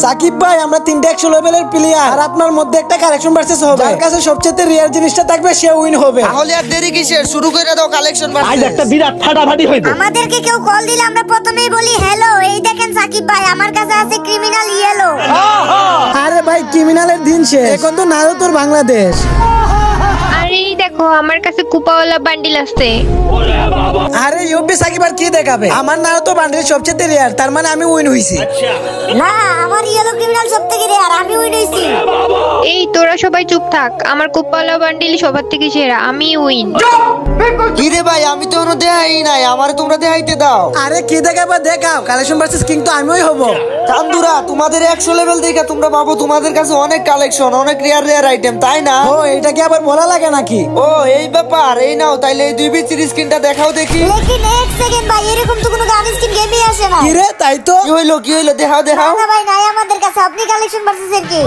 সাকিব ভাই আমরা তিনটা 100 লেভেলের প্লেয়ার আর আপনার মধ্যে একটা কালেকশন ভার্সেস হবে। যার কাছে সবচেয়ে রিয়ার জিনিসটা থাকবে সে উইন হবে। তাহলে আর দেরি কিসের, শুরু করে দাও কালেকশন ভার্সেস। আজ একটা বিরাট ফাটাফাটি হইবে। আমাদেরকে কেউ কল দিলে আমরা প্রথমেই বলি হ্যালো, এই দেখেন সাকিব ভাই আমার কাছে আছে ক্রিমিনাল ইয়েলো। আরে ভাই ক্রিমিনালের দিন শেষ, এখন তো নারুতোর বাংলাদেশ। আরে এই দেখো আমার কাছে কুপাওয়ালা বান্ডিল আছে। আরে ইউপি সাকিব আর কি দেখাবে, আমার নারুতো বান্ডিল সবচেয়ে রিয়ার, তার মানে আমি উইন হইছি। না আমার ইয়েলো ক্রিমিনাল সবথেকে রেয়ার, আমি উইন হইছি। এই তোরা সবাই চুপ থাক, আমার কুপাওয়ালা বান্ডিল সবার থেকে সেরা, আমি উইন। কি রে ভাই, আমি তো কোনো দেখাই নাই, আমারে তোমরা দেখাইতে দাও। আরে কি দেখাবা দেখাও, কালেকশন ভার্সেস কিং তো আমিই হব। চান্দুরা তোমাদের 100 লেভেল দেখে তোমরা ভাবো তোমাদের কাছে অনেক কালেকশন, অনেক রেয়ার রেয়ার আইটেম, তাই না? ও এটা কি আবার বলা লাগে নাকি? ও এই ব্যাপার, এই নাও তাইলে এই 2v3 স্ক্রিনটা দেখাও দেখি। লেকিন এক সেকেন্ড ভাই, এরকম তো কোনো গান স্কিন গেমই আসে না। কি রে তাই তো? কি হইলো দেখাও দেখাও। না ভাই নাই আমাদের কাছে, আপনি কালেকশন ভার্সেস এর কি